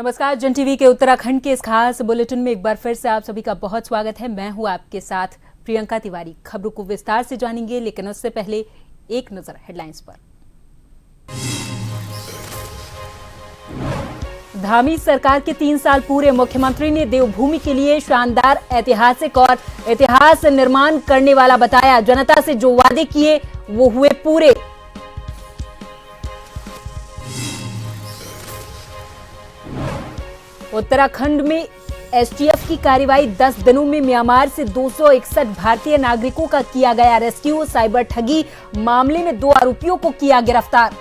नमस्कार, जन टीवी के उत्तराखंड के इस खास बुलेटिन में एक बार फिर से आप सभी का बहुत स्वागत है। मैं हूं आपके साथ प्रियंका तिवारी। खबरों को विस्तार से जानेंगे, लेकिन उससे पहले एक नजर हेडलाइंस पर। धामी सरकार के 3 साल पूरे। मुख्यमंत्री ने देवभूमि के लिए शानदार, ऐतिहासिक और इतिहास निर्माण करने वाला बताया। जनता से जो वादे किए वो हुए पूरे। उत्तराखंड में एसटीएफ की कार्रवाई। 10 दिनों में म्यांमार से 261 भारतीय नागरिकों का किया गया रेस्क्यू। साइबर ठगी मामले में 2 आरोपियों को किया गिरफ्तार।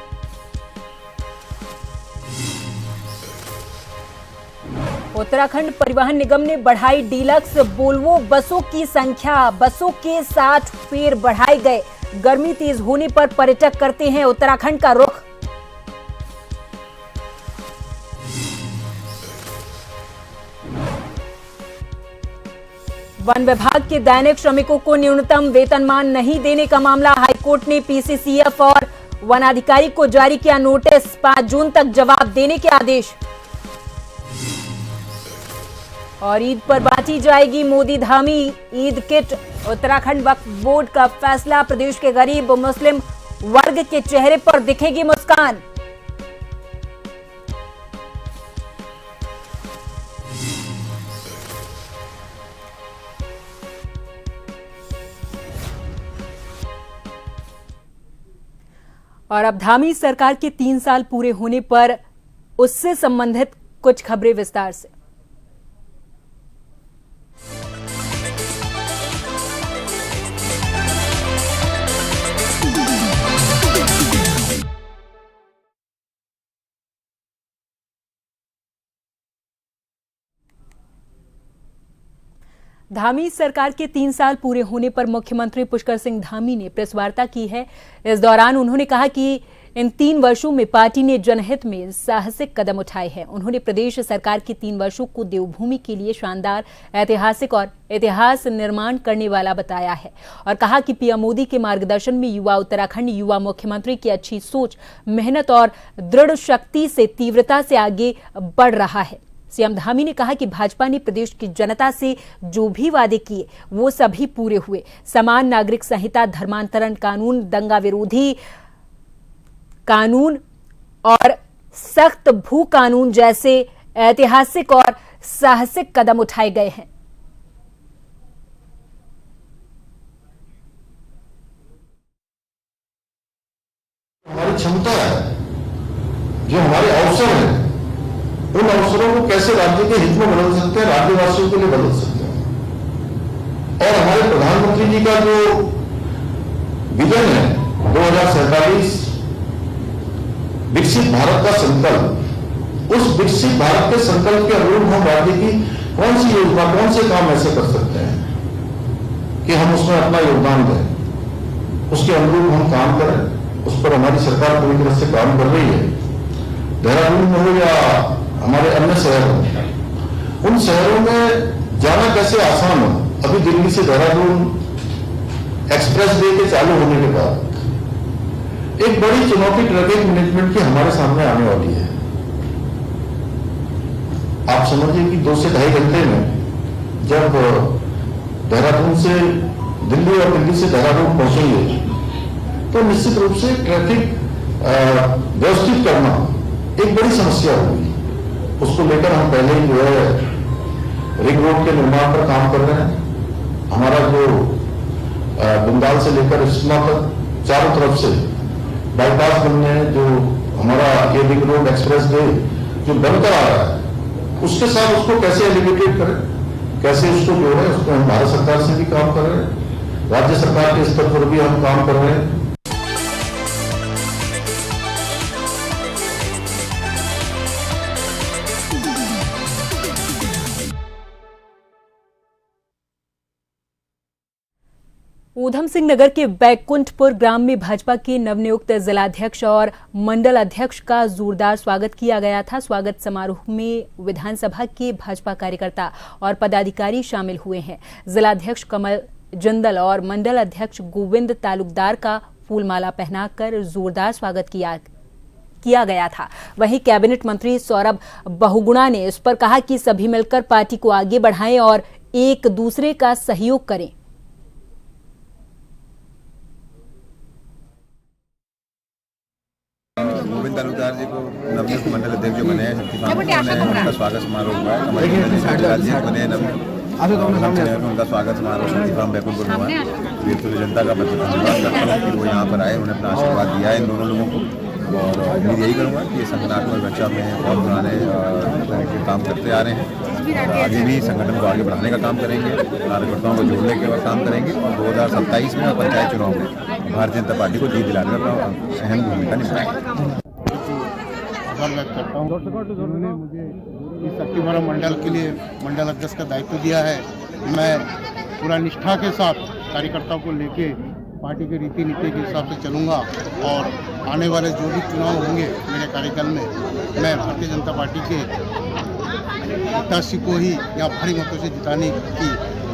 उत्तराखंड परिवहन निगम ने बढ़ाई डीलक्स वोल्वो बसों की संख्या। बसों के 60 फेर बढ़ाए गए। गर्मी तेज होने पर पर्यटक करते हैं उत्तराखंड का रुख। वन विभाग के दैनिक श्रमिकों को न्यूनतम वेतनमान नहीं देने का मामला। हाईकोर्ट ने पीसीसीएफ और वनाधिकारी को जारी किया नोटिस। 5 जून तक जवाब देने के आदेश। और ईद पर बांटी जाएगी मोदी धामी ईद किट। उत्तराखंड वक्फ बोर्ड का फैसला। प्रदेश के गरीब मुस्लिम वर्ग के चेहरे पर दिखेगी मुस्कान। और अब धामी सरकार के 3 साल पूरे होने पर उससे संबंधित कुछ खबरें विस्तार से। धामी सरकार के 3 साल पूरे होने पर मुख्यमंत्री पुष्कर सिंह धामी ने प्रेस वार्ता की है। इस दौरान उन्होंने कहा कि इन 3 वर्षों में पार्टी ने जनहित में साहसिक कदम उठाए हैं। उन्होंने प्रदेश सरकार के 3 वर्षों को देवभूमि के लिए शानदार, ऐतिहासिक और इतिहास निर्माण करने वाला बताया है और कहा कि पीएम मोदी के मार्गदर्शन में युवा उत्तराखंड, युवा मुख्यमंत्री की अच्छी सोच, मेहनत और दृढ़ शक्ति से तीव्रता से आगे बढ़ रहा है। सीएम धामी ने कहा कि भाजपा ने प्रदेश की जनता से जो भी वादे किए वो सभी पूरे हुए। समान नागरिक संहिता, धर्मांतरण कानून, दंगा विरोधी कानून और सख्त भू कानून जैसे ऐतिहासिक और साहसिक कदम उठाए गए हैं। हमारी क्षमता है, जो हमारे अवसर है, उन अवसरों को कैसे राज्य के हित में बदल सकते हैं, राज्यवासियों के लिए बदल सकते हैं। और हमारे प्रधानमंत्री जी का जो विजन है 2047 विकसित भारत का संकल्प, उस विकसित भारत के संकल्प के अनुरूप हम राज्य की कौन सी योजना, कौन से काम ऐसे कर सकते हैं कि हम उसमें अपना योगदान दें, उसके अनुरूप हम काम करें। उस पर हमारी सरकार पूरी तरह से काम कर रही है। देहरादून में हो या हमारे अन्य शहर में, उन शहरों में जाना कैसे आसान हो। अभी दिल्ली से देहरादून एक्सप्रेस वे के चालू होने के बाद एक बड़ी चुनौती ट्रैफिक मैनेजमेंट की हमारे सामने आने वाली है। आप समझिए कि 2 से ढाई घंटे में जब देहरादून से दिल्ली और दिल्ली से देहरादून पहुंचेंगे तो निश्चित रूप से ट्रैफिक व्यवस्थित करना एक बड़ी समस्या होगी। उसको लेकर हम पहले ही जो है रिंग रोड के निर्माण पर काम कर रहे हैं। हमारा जो बुंदाल से लेकर इस्मा तक चारों तरफ से बाईपास बनने, जो हमारा ये रिंग रोड एक्सप्रेस वे जो बनकर आ रहा है, उसके साथ उसको कैसे एलिवेटेड करें, कैसे उसको जोड़ें, उसको हम भारत सरकार से भी काम कर रहे हैं, राज्य सरकार के स्तर पर भी हम काम कर रहे हैं। ऊधम सिंह नगर के बैकुंठपुर ग्राम में भाजपा के नवनियुक्त जिलाध्यक्ष और मंडल अध्यक्ष का जोरदार स्वागत किया गया था। स्वागत समारोह में विधानसभा के भाजपा कार्यकर्ता और पदाधिकारी शामिल हुए हैं। जिलाध्यक्ष कमल जिंदल और मंडल अध्यक्ष गोविंद तालुकदार का फूलमाला पहनाकर जोरदार स्वागत किया किया गया था। वहीं कैबिनेट मंत्री सौरभ बहुगुणा ने इस पर कहा कि सभी मिलकर पार्टी को आगे बढ़ाएं और एक दूसरे का सहयोग करें। गोविंद तालुकदार जी को नवनियुक्त मंडल अध्यक्ष जो बने हैं शक्ति फार्म में उनका स्वागत समारोह हुआ है। हमारे बने उनका स्वागत समारोह शक्ति फार्म बैकुंठपुर में हुआ। पूरी जनता का धन्यवाद करता हूँ कि वो यहाँ पर आए, उन्हें अपना आशीर्वाद दिया है इन दोनों लोगों को। और उम्मीद यही करूँगा कि संगठनात्मक रक्षा में बहुत पुराने काम करते आ रहे हैं, आगे भी संगठन को आगे बढ़ाने का काम करेंगे, कार्यकर्ताओं को जोड़ने का काम करेंगे और 2027 में पंचायत चुनाव में भारतीय जनता पार्टी को जीत दिलाने में अहम भूमिका निभाएंगे। आभार व्यक्त करता हूँ। उन्होंने मुझे इस शक्ति फार्म मंडल के लिए मंडल अध्यक्ष का दायित्व दिया है। मैं पूरा निष्ठा के साथ कार्यकर्ताओं को लेके पार्टी के रीति नीति के हिसाब से चलूँगा और आने वाले जो भी चुनाव होंगे मेरे कार्यकाल में मैं भारतीय जनता पार्टी के प्रत्याशी को ही या भारी मतों से जिताने की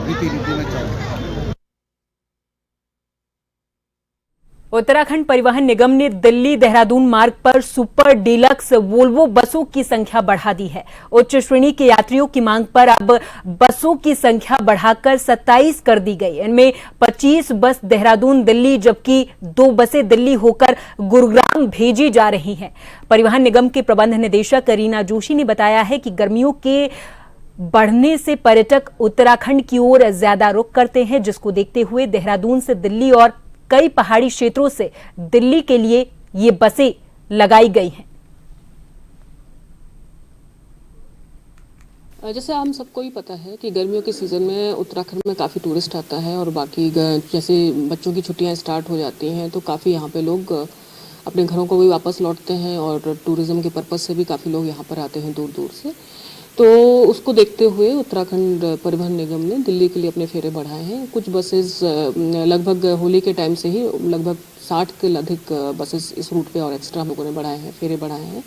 रीति नीति में चलूँगा। उत्तराखंड परिवहन निगम ने दिल्ली देहरादून मार्ग पर सुपर डीलक्स वोल्वो बसों की संख्या बढ़ा दी है। उच्च श्रेणी के यात्रियों की मांग पर अब बसों की संख्या बढ़ाकर 27 कर दी गई। इनमें 25 बस देहरादून दिल्ली जबकि 2 बसें दिल्ली होकर गुरुग्राम भेजी जा रही हैं। परिवहन निगम के प्रबंध निदेशक रीना जोशी ने बताया है कि गर्मियों के बढ़ने से पर्यटक उत्तराखंड की ओर ज्यादा रुख करते हैं, जिसको देखते हुए देहरादून से दिल्ली और कई पहाड़ी क्षेत्रों से दिल्ली के लिए ये बसें लगाई गई हैं। जैसे हम सबको ही पता है कि गर्मियों के सीज़न में उत्तराखंड में काफ़ी टूरिस्ट आता है और बाकी जैसे बच्चों की छुट्टियां स्टार्ट हो जाती हैं तो काफ़ी यहाँ पे लोग अपने घरों को भी वापस लौटते हैं और टूरिज़्म के पर्पज़ से भी काफ़ी लोग यहाँ पर आते हैं दूर दूर से। तो उसको देखते हुए उत्तराखंड परिवहन निगम ने दिल्ली के लिए अपने फेरे बढ़ाए हैं। कुछ बसेस लगभग होली के टाइम से ही लगभग 60 के अधिक बसेस इस रूट पे और एक्स्ट्रा लोगों ने बढ़ाए हैं, फेरे बढ़ाए हैं,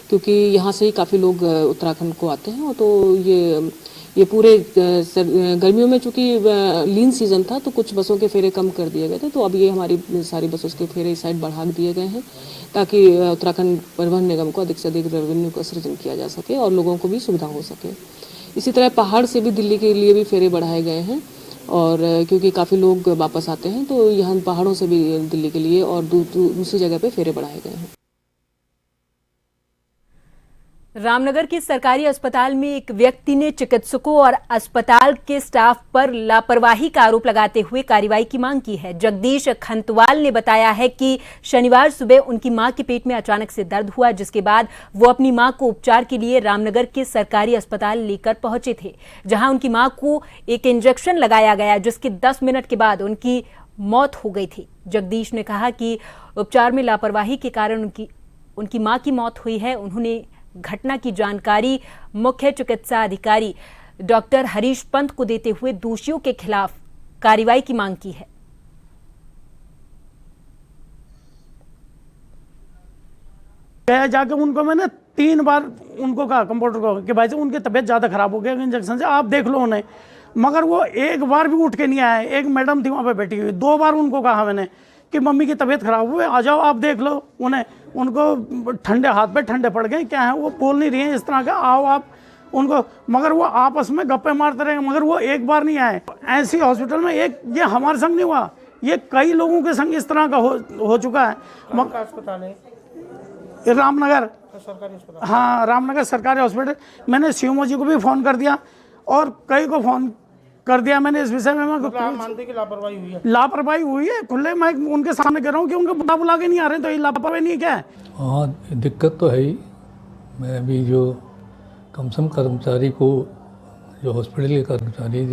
क्योंकि यहाँ से ही काफ़ी लोग उत्तराखंड को आते हैं। तो ये पूरे गर्मियों में चूँकि लीन सीज़न था तो कुछ बसों के फेरे कम कर दिए गए थे, तो अब ये हमारी सारी बसों के फेरे इस साइड बढ़ा दिए गए हैं ताकि उत्तराखंड परिवहन निगम को अधिक से अधिक रेवेन्यू का सृजन किया जा सके और लोगों को भी सुविधा हो सके। इसी तरह पहाड़ से भी दिल्ली के लिए भी फेरे बढ़ाए गए हैं और क्योंकि काफ़ी लोग वापस आते हैं तो यहाँ पहाड़ों से भी दिल्ली के लिए और दूसरी जगह पे फेरे बढ़ाए गए हैं। रामनगर के सरकारी अस्पताल में एक व्यक्ति ने चिकित्सकों और अस्पताल के स्टाफ पर लापरवाही का आरोप लगाते हुए कार्रवाई की मांग की है। जगदीश खंतवाल ने बताया है कि शनिवार सुबह उनकी मां के पेट में अचानक से दर्द हुआ, जिसके बाद वो अपनी मां को उपचार के लिए रामनगर के सरकारी अस्पताल लेकर पहुंचे थे, जहां उनकी मां को एक इंजेक्शन लगाया गया, जिसके 10 मिनट के बाद उनकी मौत हो गई थी। जगदीश ने कहा कि उपचार में लापरवाही के कारण उनकी मां की मौत हुई है। उन्होंने घटना की जानकारी मुख्य चिकित्सा अधिकारी डॉक्टर हरीश पंत को देते हुए दोषियों के खिलाफ कार्रवाई की मांग की है। गया जाके उनको मैंने 3 बार उनको कहा कंपाउंडर को कि भाई साहब उनकी तबीयत ज़्यादा खराब हो गई इंजेक्शन से, आप देख लो उन्हें, मगर वो एक बार भी उठ के नहीं आए। एक मैडम थी वहाँ पे बैठी हुई, 2 बार उनको कहा मैंने कि मम्मी की तबीयत खराब हुई, आ जाओ आप देख लो उन्हें। उनको ठंडे हाथ पे ठंडे पड़ गए, क्या है वो बोल नहीं रही है इस तरह का, आओ आप उनको, मगर वो आपस में गप्पे मारते रहे, मगर वो एक बार नहीं आए। ऐसी हॉस्पिटल में एक ये हमारे संग नहीं हुआ, ये कई लोगों के संग इस तरह का हो चुका है। अस्पताल है रामनगर सरकारी अस्पताल, हाँ रामनगर सरकारी हॉस्पिटल। मैंने सीएमओ जी को भी फ़ोन कर दिया और कई को फ़ोन कर दिया मैंने इस विषय में। आप मानते कि लापरवाही हुई है? लापरवाही हुई है, खुले मैं उनके सामने कह रहा हूँ कि उनको बुला के नहीं आ रहे, तो ये लापरवाही नहीं है क्या है? हाँ दिक्कत तो है ही। मैं अभी जो कम से कम कर्मचारी को, जो हॉस्पिटल के कर्मचारी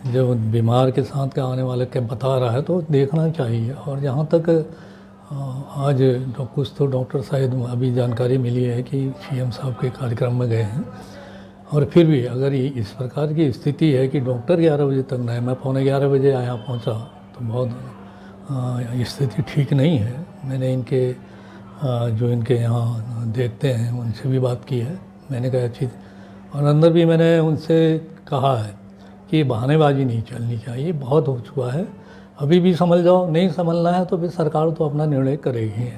जब बीमार के साथ के आने वाले के बता रहा है तो देखना चाहिए। और जहाँ तक आज कुछ तो डॉक्टर साहब अभी जानकारी मिली है कि सीएम साहब के कार्यक्रम में गए हैं, और फिर भी अगर इस प्रकार की स्थिति है कि डॉक्टर 11 बजे तक नहीं, मैं 11:15 बजे यहाँ पहुँचा, तो बहुत स्थिति ठीक नहीं है। मैंने जो इनके यहाँ देखते हैं उनसे भी बात की है, मैंने कहा अच्छी, और अंदर भी मैंने उनसे कहा है कि बहानेबाजी नहीं चलनी चाहिए, बहुत हो चुका है, अभी भी संभल जाओ, नहीं संभलना है तो फिर सरकार तो अपना निर्णय करेगी।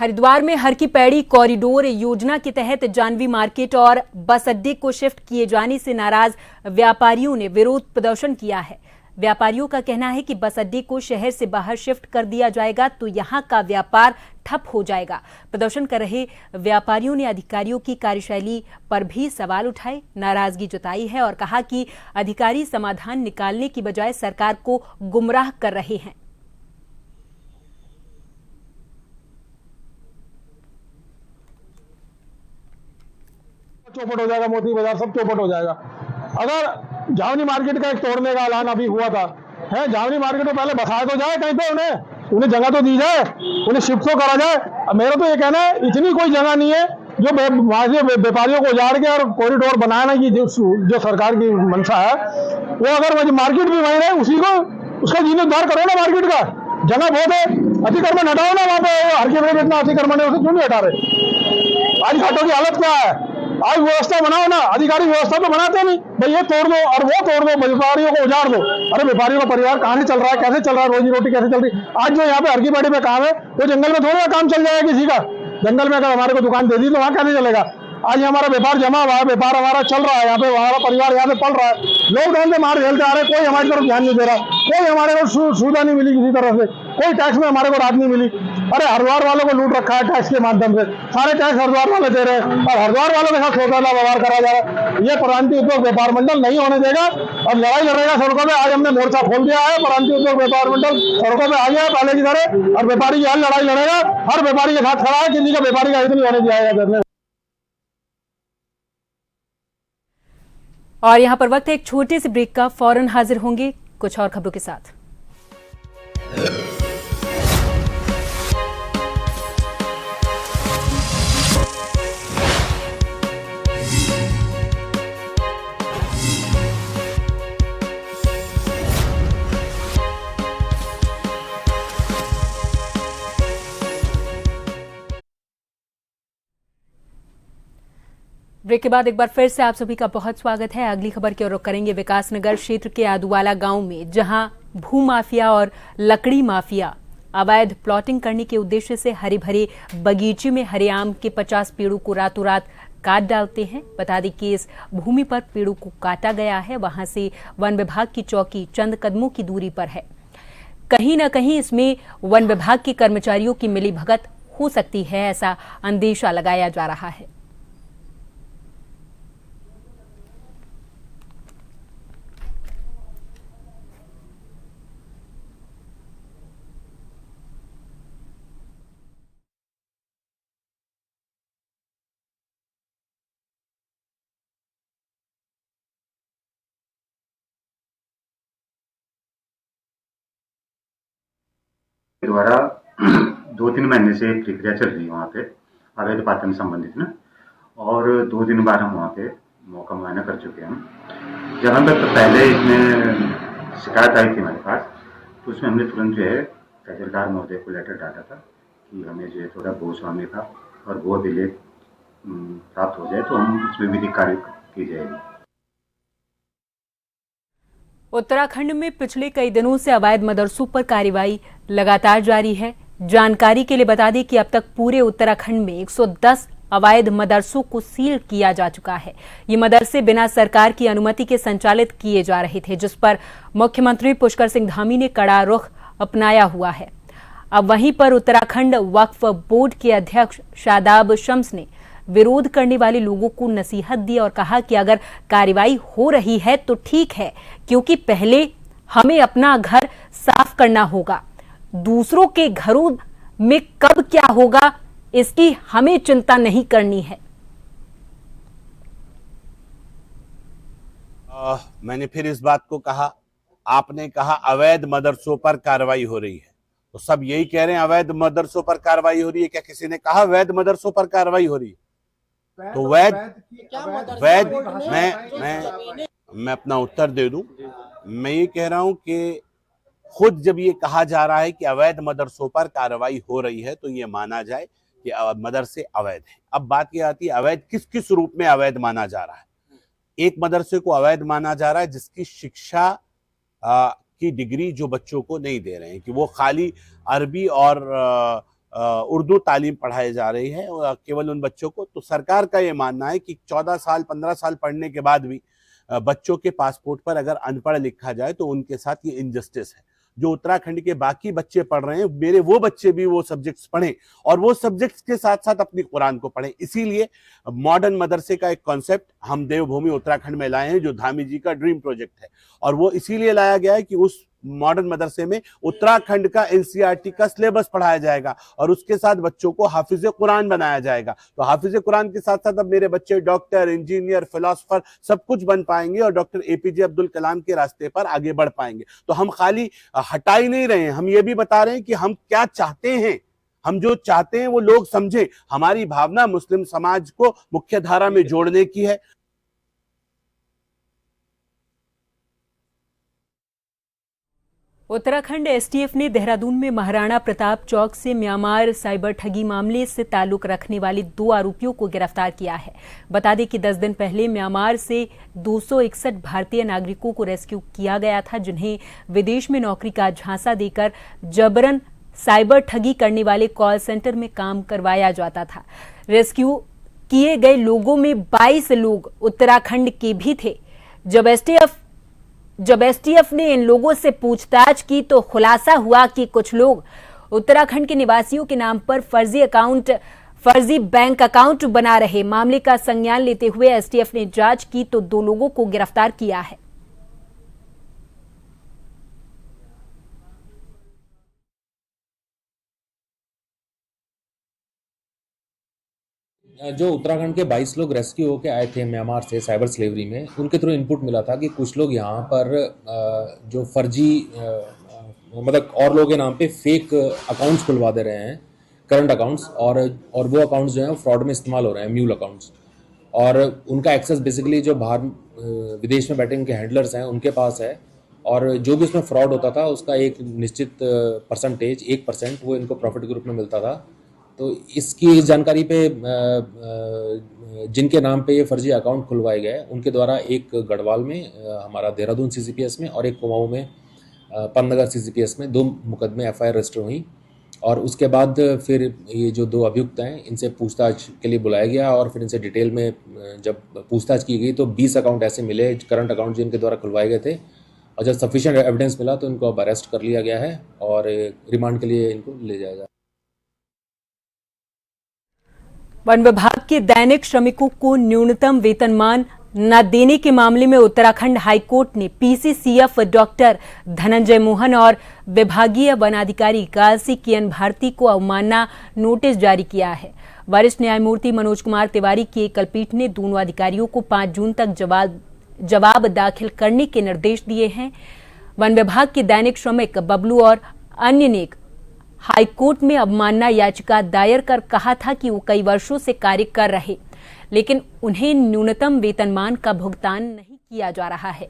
हरिद्वार में हर की पैड़ी कॉरिडोर योजना के तहत जानवी मार्केट और बस अड्डे को शिफ्ट किए जाने से नाराज व्यापारियों ने विरोध प्रदर्शन किया है। व्यापारियों का कहना है कि बस अड्डे को शहर से बाहर शिफ्ट कर दिया जाएगा तो यहां का व्यापार ठप हो जाएगा। प्रदर्शन कर रहे व्यापारियों ने अधिकारियों की कार्यशैली पर भी सवाल उठाए, नाराजगी जताई है और कहा कि अधिकारी समाधान निकालने की बजाय सरकार को गुमराह कर रहे हैं। चौपट हो जाएगा, मोती बाजार सब चौपट हो जाएगा। अगर जावनी मार्केट का एक तोड़ने का ऐलान अभी हुआ था, है जावनी मार्केट में पहले बसाया तो जाए कहीं पे, उन्हें जगह तो दी जाए, उन्हें शिफ्ट तो करा जाए। अब मेरा तो ये कहना है इतनी कोई जगह नहीं है जो व्यापारियों को उजाड़ के और कॉरिडोर बनाने की जो सरकार की मंशा है, वो अगर मार्केट भी वही रहे उसी को उसका जीर्णोद्धार करो ना। मार्केट का जगह बहुत है, अतिक्रमण हटाओ ना। वहाँ पे हर के इतना अतिक्रमण है, उसे क्यों नहीं हटा रहे? आज घाटों की हालत क्या है? आज व्यवस्था बनाओ ना, अधिकारी व्यवस्था तो बनाते नहीं भाई, ये तोड़ दो और वो तोड़ दो, व्यापारियों को उजाड़ दो। अरे व्यापारियों का परिवार कहाँ से चल रहा है, कैसे चल रहा है, रोजी रोटी कैसे चल रही है? आज जो यहाँ पे हरकी पैड़ी पे काम है वो जंगल में थोड़ा काम चल जाएगा किसी का। जंगल में अगर हमारे को दुकान दे दी तो वहाँ कैसे चलेगा? आज हमारा व्यापार जमा हुआ है, व्यापार हमारा चल रहा है, यहाँ पे हमारा परिवार यहाँ पे पल रहा है। लॉकडाउन से मार झेलते आ रहे, कोई हमारी तरफ ध्यान नहीं दे रहा, कोई हमारे को सुविधा नहीं मिली किसी तरफ से, कोई टैक्स में हमारे को राहत नहीं मिली। अरे हरिद्वार वालों को लूट रखा है टैक्स के माध्यम से, सारे टैक्स हरिद्वार वाले दे रहे हैं और हरिद्वार वालों के साथ शोषण व्यवहार करा जा रहा है। ये प्रांतीय उद्योग व्यापार मंडल नहीं होने देगा और लड़ाई लड़ेगा सड़कों में। आज हमने मोर्चा खोल दिया है, प्रांतीय उद्योग व्यापार मंडल सड़कों में आ गया है पहले की तरह और व्यापारी की हर लड़ाई लड़ेगा, हर व्यापारी के साथ खड़ा है, किसी का व्यापारी का हित नहीं होने दिया जाएगा। और यहाँ पर वक्त है एक छोटे से ब्रेक का, फौरन हाजिर होंगे कुछ और खबरों के साथ। ब्रेक के बाद एक बार फिर से आप सभी का बहुत स्वागत है। अगली खबर की ओर रुख करेंगे विकासनगर क्षेत्र के आदुवाला गांव में, जहां भू माफिया और लकड़ी माफिया अवैध प्लॉटिंग करने के उद्देश्य से हरे भरे बगीचे में हरे आम के 50 पेड़ों को रातों रात काट डालते हैं। बता दें कि इस भूमि पर पेड़ों को काटा गया है, वहां से वन विभाग की चौकी चंद कदमों की दूरी पर है। कहीं न कहीं इसमें वन विभाग के कर्मचारियों की मिलीभगत हो सकती है, ऐसा अंदेशा लगाया जा रहा है। द्वारा 2-3 महीने से प्रक्रिया चल रही है वहाँ पे अवैध पातन संबंधित ना, और 2 दिन बाद हम वहाँ पे मौका मुआयना कर चुके हैं। हम जब हम तक पहले इसमें शिकायत आई थी हमारे पास, तो उसमें हमने तुरंत जो है तहसीलदार महोदय को लेटर डाला था कि हमें जो है थोड़ा भूस्वामी का और भू अभिलेख प्राप्त हो जाए तो हम उसमें विधिक कार्य की जाएगी। उत्तराखंड में पिछले कई दिनों से अवैध मदरसों पर कार्रवाई लगातार जारी है। जानकारी के लिए बता दें कि अब तक पूरे उत्तराखंड में 110 अवैध मदरसों को सील किया जा चुका है। ये मदरसे बिना सरकार की अनुमति के संचालित किए जा रहे थे, जिस पर मुख्यमंत्री पुष्कर सिंह धामी ने कड़ा रुख अपनाया हुआ है। अब वहीं पर उत्तराखंड वक्फ बोर्ड के अध्यक्ष शादाब शम्स ने विरोध करने वाले लोगों को नसीहत दी और कहा कि अगर कार्रवाई हो रही है तो ठीक है, क्योंकि पहले हमें अपना घर साफ करना होगा। दूसरों के घरों में कब क्या होगा इसकी हमें चिंता नहीं करनी है। मैंने फिर इस बात को कहा, आपने कहा अवैध मदरसों पर कार्रवाई हो रही है, तो सब यही कह रहे हैं अवैध मदरसों पर कार्रवाई हो रही है। क्या किसी ने कहा वैध मदरसों पर कार्रवाई हो रही है? तो वैध मैं अपना उत्तर दे दूं। मैं ये कह रहा हूं कि खुद जब ये कहा जा रहा है कि अवैध मदरसों पर कार्रवाई हो रही है तो ये माना जाए कि मदरसे अवैध है। अब बात ये आती है अवैध किस किस रूप में अवैध माना जा रहा है। एक मदरसे को अवैध माना जा रहा है जिसकी शिक्षा की डिग्री जो बच्चों को नहीं दे रहे हैं, कि वो खाली अरबी और उर्दू तालीम पढ़ाई जा रही है केवल उन बच्चों को। तो सरकार का ये मानना है कि 14 साल 15 साल पढ़ने के बाद भी बच्चों के पासपोर्ट पर अगर अनपढ़ लिखा जाए तो उनके साथ ये इनजस्टिस है। जो उत्तराखंड के बाकी बच्चे पढ़ रहे हैं, मेरे वो बच्चे भी वो सब्जेक्ट्स पढ़ें और वो सब्जेक्ट्स के साथ साथ अपनी कुरान को पढ़ें। इसीलिए मॉडर्न मदरसे का एक कॉन्सेप्ट हम देवभूमि उत्तराखंड में लाए हैं, जो धामी जी का ड्रीम प्रोजेक्ट है। और वो इसीलिए लाया गया है कि उस मॉडर्न मदरसे में उत्तराखंड का एनसीईआरटी का सिलेबस पढ़ाया जाएगा और उसके साथ बच्चों को हाफिज कुरान बनाया जाएगा। तो हाफिज कुरान के साथ साथ अब मेरे बच्चे डॉक्टर, इंजीनियर, फिलोसोफर सब कुछ बन पाएंगे और डॉक्टर एपीजे अब्दुल कलाम के रास्ते पर आगे बढ़ पाएंगे। तो हम खाली हटा ही नहीं रहे हैं, हम ये भी बता रहे हैं कि हम क्या चाहते हैं। हम जो चाहते हैं वो लोग समझें। हमारी भावना मुस्लिम समाज को मुख्य धारा में जोड़ने की है। उत्तराखंड एसटीएफ ने देहरादून में महाराणा प्रताप चौक से म्यांमार साइबर ठगी मामले से ताल्लुक रखने वाले 2 आरोपियों को गिरफ्तार किया है। बता दें कि 10 दिन पहले म्यांमार से 261 भारतीय नागरिकों को रेस्क्यू किया गया था, जिन्हें विदेश में नौकरी का झांसा देकर जबरन साइबर ठगी करने वाले कॉल सेंटर में काम करवाया जाता था। रेस्क्यू किए गए लोगों में 22 लोग उत्तराखंड के भी थे। जब एसटीएफ ने इन लोगों से पूछताछ की तो खुलासा हुआ कि कुछ लोग उत्तराखंड के निवासियों के नाम पर फर्जी बैंक अकाउंट बना रहे। मामले का संज्ञान लेते हुए एसटीएफ ने जांच की तो 2 लोगों को गिरफ्तार किया है। जो उत्तराखंड के 22 लोग रेस्क्यू होके आए थे म्यांमार से साइबर स्लेवरी में, उनके थ्रू इनपुट मिला था कि कुछ लोग यहाँ पर जो फर्जी मतलब और लोगों के नाम पे फेक अकाउंट्स खुलवा दे रहे हैं, करंट अकाउंट्स, और वो अकाउंट्स जो हैं फ्रॉड में इस्तेमाल हो रहे हैं, म्यूल अकाउंट्स। और उनका एक्सेस बेसिकली जो बाहर विदेश में बैठे उनके हैंडलर्स हैं उनके पास है, और जो भी उसमें फ्रॉड होता था उसका एक निश्चित परसेंटेज 1% वो इनको प्रॉफिट के रूप में मिलता था। तो इसकी जानकारी पे जिनके नाम पे ये फर्जी अकाउंट खुलवाए गए उनके द्वारा एक गढ़वाल में हमारा देहरादून सीसीपीएस में और एक कुमाऊं में पन्नगर सीसीपीएस में 2 मुकदमे एफआईआर रजिस्टर हुई। और उसके बाद फिर ये जो 2 अभियुक्त हैं इनसे पूछताछ के लिए बुलाया गया और फिर इनसे डिटेल में जब पूछताछ की गई तो 20 अकाउंट ऐसे मिले करंट अकाउंट जिनके द्वारा खुलवाए गए थे, और जब सफिशिएंट एविडेंस मिला तो इनको अब अरेस्ट कर लिया गया है और रिमांड के लिए इनको ले जाएगा। वन विभाग के दैनिक श्रमिकों को न्यूनतम वेतनमान न देने के मामले में उत्तराखंड हाईकोर्ट ने पीसीसीएफ डॉक्टर धनंजय मोहन और विभागीय वनाधिकारी कालसी केएन भारती को अवमानना नोटिस जारी किया है। वरिष्ठ न्यायमूर्ति मनोज कुमार तिवारी की एकल पीठ ने दोनों अधिकारियों को 5 जून तक जवाब दाखिल करने के निर्देश दिए हैं। वन विभाग के दैनिक श्रमिक बबलू और अन्य ने हाईकोर्ट में अवमानना याचिका दायर कर कहा था कि वो कई वर्षों से कार्य कर रहे, लेकिन उन्हें न्यूनतम वेतनमान का भुगतान नहीं किया जा रहा है।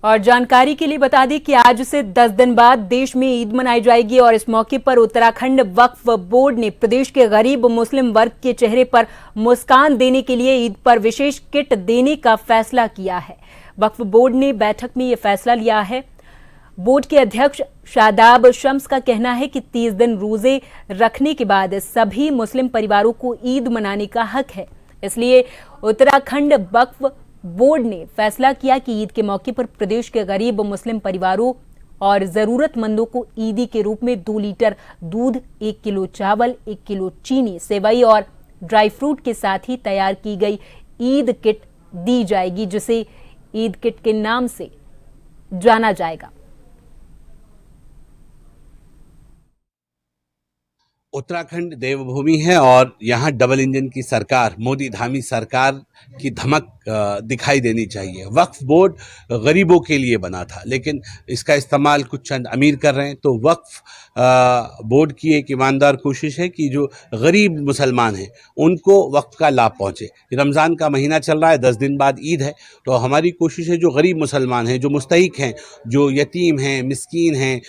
और जानकारी के लिए बता दें कि आज से 10 दिन बाद देश में ईद मनाई जाएगी और इस मौके पर उत्तराखंड वक्फ बोर्ड ने प्रदेश के गरीब मुस्लिम वर्ग के चेहरे पर मुस्कान देने के लिए ईद पर विशेष किट देने का फैसला किया है। वक्फ बोर्ड ने बैठक में यह फैसला लिया है। बोर्ड के अध्यक्ष शादाब शम्स का कहना है कि 30 दिन रोजे रखने के बाद सभी मुस्लिम परिवारों को ईद मनाने का हक है, इसलिए उत्तराखंड वक्फ बोर्ड ने फैसला किया कि ईद के मौके पर प्रदेश के गरीब मुस्लिम परिवारों और जरूरतमंदों को ईदी के रूप में 2 लीटर दूध, 1 किलो चावल, 1 किलो चीनी, सेवई और ड्राई फ्रूट के साथ ही तैयार की गई ईद किट दी जाएगी, जिसे ईद किट के नाम से जाना जाएगा। उत्तराखंड देवभूमि है और यहाँ डबल इंजन की सरकार, मोदी धामी सरकार की धमक दिखाई देनी चाहिए। वक्फ बोर्ड गरीबों के लिए बना था, लेकिन इसका इस्तेमाल कुछ चंद अमीर कर रहे हैं। तो वक्फ बोर्ड की एक ईमानदार कोशिश है कि जो गरीब मुसलमान हैं उनको वक्फ का लाभ पहुँचे। रमज़ान का महीना चल रहा है, 10 दिन बाद ईद है, तो हमारी कोशिश है जो गरीब मुसलमान हैं, जो मुस्तहिक हैं, जो यतीम हैं, मिस्कीन हैं,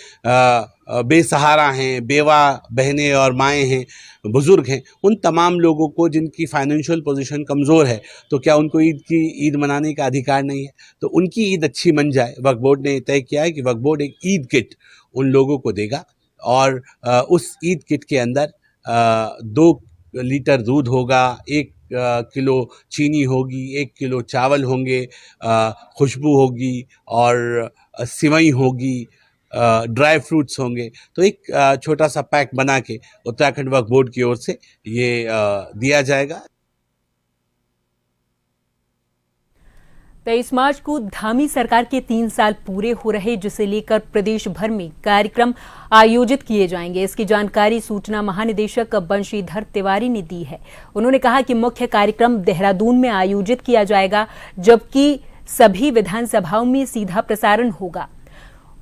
बेसहारा हैं, बेवा बहनें और माएँ हैं, बुज़ुर्ग हैं, उन तमाम लोगों को जिनकी फाइनेंशियल पोजीशन कमज़ोर है, तो क्या उनको ईद मनाने का अधिकार नहीं है? तो उनकी ईद अच्छी मन जाए, वक्फ बोर्ड ने तय किया है कि वक्फ बोर्ड एक ईद किट उन लोगों को देगा और उस ईद किट के अंदर 2 लीटर दूध होगा, 1 किलो चीनी होगी, 1 किलो चावल होंगे, खुशबू होगी और सिवई होगी, ड्राई फ्रूट्स होंगे। तो एक छोटा सा पैक बना के उत्तराखंड वक्फ बोर्ड की ओर से ये दिया जाएगा। 23 मार्च को धामी सरकार के 3 साल पूरे हो रहे, जिसे लेकर प्रदेश भर में कार्यक्रम आयोजित किए जाएंगे। इसकी जानकारी सूचना महानिदेशक बंशीधर तिवारी ने दी है। उन्होंने कहा कि मुख्य कार्यक्रम देहरादून में आयोजित किया जाएगा, जबकि सभी विधानसभाओं में सीधा प्रसारण होगा।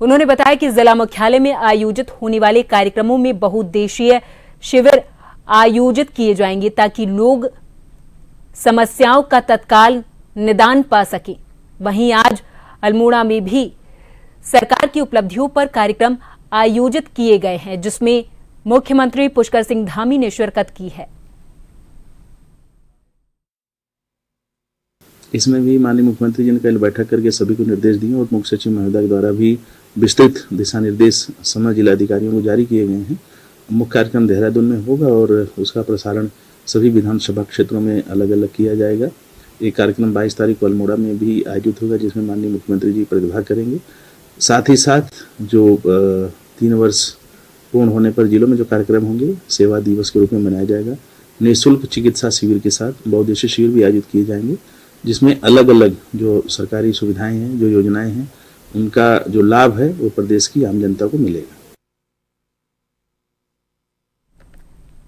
उन्होंने बताया कि जिला मुख्यालय में आयोजित होने वाले कार्यक्रमों में बहुउद्देशीय शिविर आयोजित किए जाएंगे ताकि लोग समस्याओं का तत्काल निदान पा सके। वहीं आज अल्मोड़ा में भी सरकार की उपलब्धियों पर कार्यक्रम आयोजित किए गए हैं, जिसमें मुख्यमंत्री पुष्कर सिंह धामी ने शिरकत की है। इसमें भी माननीय मुख्यमंत्री जी ने कल बैठक करके सभी को निर्देश दिए और मुख्य सचिव महोदय के द्वारा भी विस्तृत दिशा निर्देश समस्त जिलाधिकारियों को जारी किए गए हैं। मुख्य कार्यक्रम देहरादून में होगा और उसका प्रसारण सभी विधानसभा क्षेत्रों में अलग अलग किया जाएगा। एक कार्यक्रम 22 तारीख को अल्मोड़ा में भी आयोजित होगा, जिसमें माननीय मुख्यमंत्री जी प्रतिभाग करेंगे। साथ ही साथ जो 3 वर्ष पूर्ण होने पर जिलों में जो कार्यक्रम होंगे, सेवा दिवस के रूप में मनाया जाएगा। निःशुल्क चिकित्सा शिविर के साथ बहुउद्देशीय शिविर भी आयोजित किए जाएंगे, जिसमें अलग अलग जो सरकारी सुविधाएं हैं, जो योजनाएं हैं, उनका जो लाभ है वो प्रदेश की आम जनता को मिलेगा।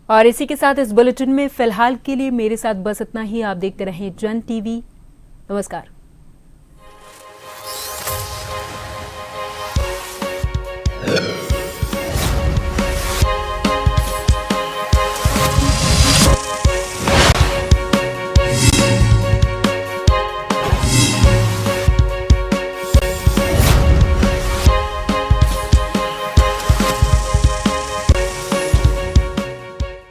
और इसी के साथ इस बुलेटिन में फिलहाल के लिए मेरे साथ बस इतना ही। आप देखते रहें जन टीवी। नमस्कार।